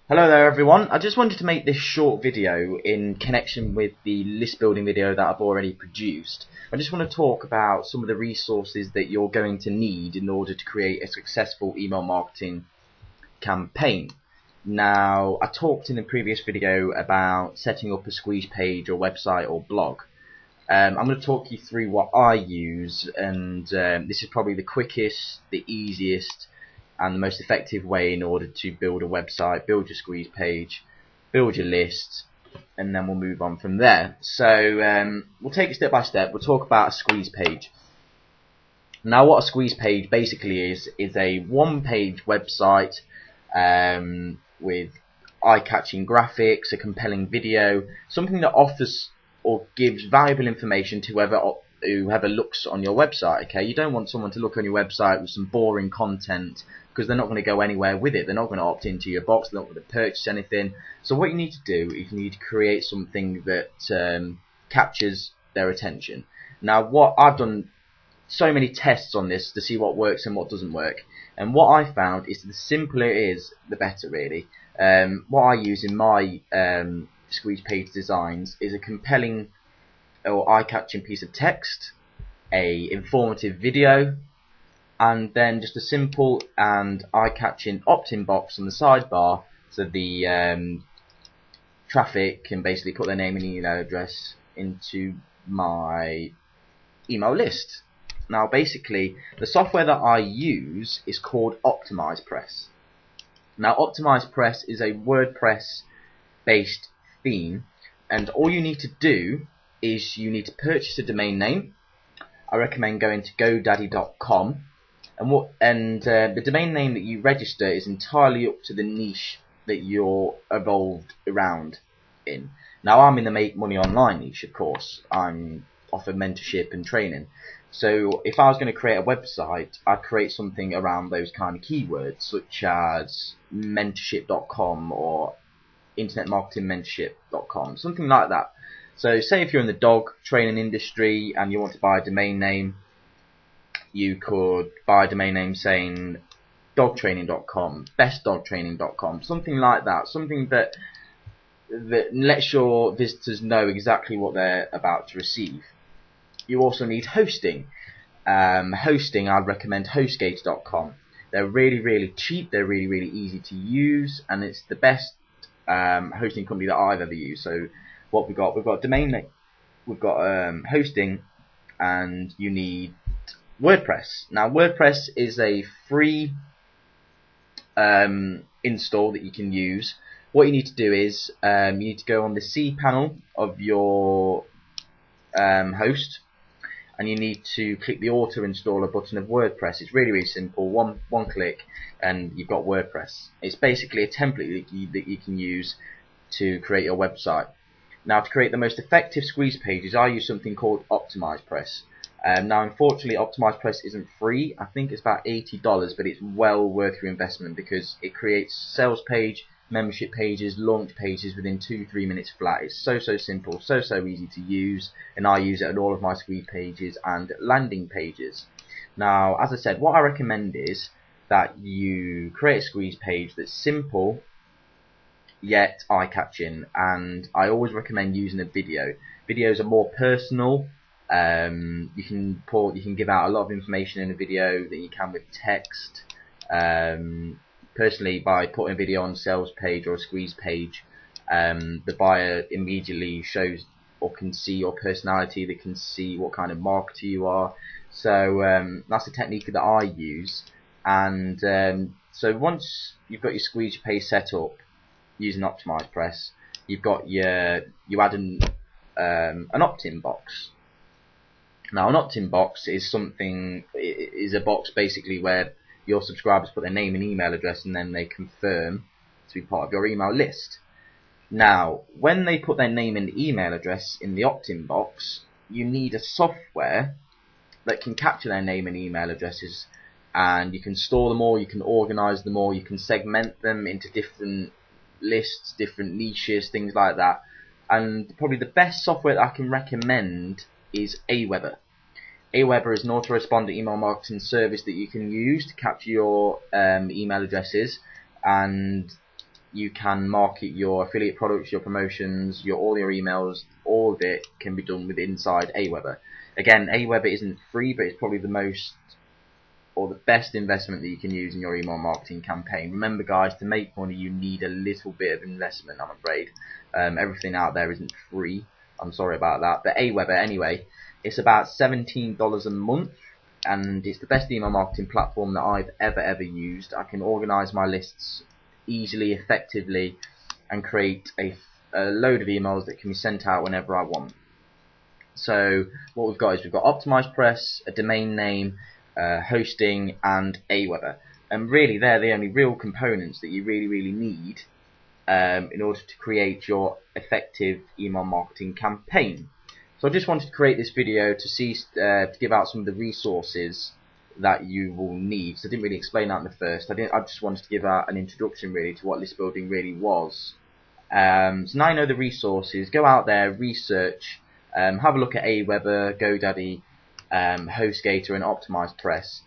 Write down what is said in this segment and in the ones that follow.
Hello there everyone, I just wanted to make this short video in connection with the list building video that I've already produced. I just want to talk about some of the resources that you're going to need in order to create a successful email marketing campaign. Now, I talked in the previous video about setting up a squeeze page or website or blog. I'm going to talk you through what I use, and this is probably the quickest, the easiest and the most effective way in order to build a website, build your squeeze page, build your list, and then we'll move on from there. So we'll take it step by step. We'll talk about a squeeze page. Now, what a squeeze page basically is a one-page website with eye-catching graphics, a compelling video, something that offers or gives valuable information to whoever looks on your website. Okay, you don't want someone to look on your website with some boring content, because they're not going to go anywhere with it. They're not going to opt into your box. They're not going to purchase anything. So what you need to do is you need to create something that captures their attention. Now, what I've done so many tests on this to see what works and what doesn't work, and what I found is the simpler it is, the better, really. What I use in my squeeze page designs is a compelling or eye-catching piece of text, a informative video, and then just a simple and eye-catching opt-in box on the sidebar, so the traffic can basically put their name and email address into my email list. Now, basically, the software that I use is called OptimizePress. Now, OptimizePress is a WordPress-based theme, and all you need to do is you need to purchase a domain name. I recommend going to godaddy.com, and the domain name that you register is entirely up to the niche that you're evolved around in. Now, I'm in the make money online niche, of course. I'm offer mentorship and training. So if I was going to create a website, I'd create something around those kind of keywords, such as mentorship.com or internetmarketingmentorship.com, something like that. So say if you're in the dog training industry and you want to buy a domain name, you could buy a domain name saying dogtraining.com, bestdogtraining.com, something like that, something that lets your visitors know exactly what they're about to receive. You also need hosting. Hosting, I'd recommend hostgator.com. They're really, really cheap, they're really, really easy to use, and it's the best hosting company that I've ever used. So what we've got domain name, we've got hosting, and you need WordPress. Now, WordPress is a free install that you can use. What you need to do is you need to go on the cPanel of your host, and you need to click the auto installer button of WordPress. It's really, really simple. One click and you've got WordPress. It's basically a template that you can use to create your website. Now, to create the most effective squeeze pages, I use something called OptimizePress. Now, unfortunately, OptimizePress isn't free. I think it's about $80, but it's well worth your investment because it creates sales page, membership pages, launch pages within 2-3 minutes flat. It's so simple, so easy to use, and I use it on all of my squeeze pages and landing pages. Now, as I said, what I recommend is that you create a squeeze page that's simple yet eye-catching, and I always recommend using a video. Videos are more personal. You can give out a lot of information in a video that you can with text. Personally, by putting a video on a sales page or a squeeze page, the buyer immediately shows or can see your personality. They can see what kind of marketer you are. So that's a technique that I use. And so once you've got your squeeze page set up using OptimizePress, you add an opt-in box. Now, an opt-in box is a box basically where your subscribers put their name and email address, and then they confirm to be part of your email list. Now, when they put their name and email address in the opt-in box, you need a software that can capture their name and email addresses, and you can store them all, you can organize them all, you can segment them into different lists, different niches, things like that. And probably the best software that I can recommend is Aweber. Aweber is an autoresponder email marketing service that you can use to capture your email addresses, and you can market your affiliate products, your promotions, all your emails. All of it can be done with inside Aweber. Again, Aweber isn't free, but it's probably the most or the best investment that you can use in your email marketing campaign. Remember, guys, to make money you need a little bit of investment, I'm afraid. Everything out there isn't free. I'm sorry about that. But Aweber, anyway, it's about $17 a month, and it's the best email marketing platform that I've ever used. I can organize my lists easily, effectively, and create a load of emails that can be sent out whenever I want. So what we've got is we've got optimized press, a domain name, hosting, and Aweber, and really they're the only real components that you really need in order to create your effective email marketing campaign. So I just wanted to create this video to give out some of the resources that you will need. So I didn't really explain that in the first. I just wanted to give out an introduction really to what list building really was. So now you know the resources. Go out there, research, have a look at Aweber, GoDaddy, HostGator, and Optimized Press,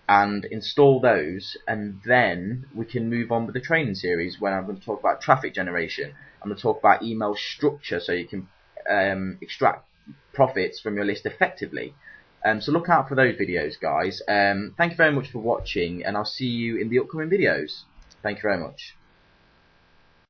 and install those, and then we can move on with the training series when I'm going to talk about traffic generation. I'm going to talk about email structure so you can extract profits from your list effectively. So look out for those videos, guys. Thank you very much for watching, and I'll see you in the upcoming videos. Thank you very much.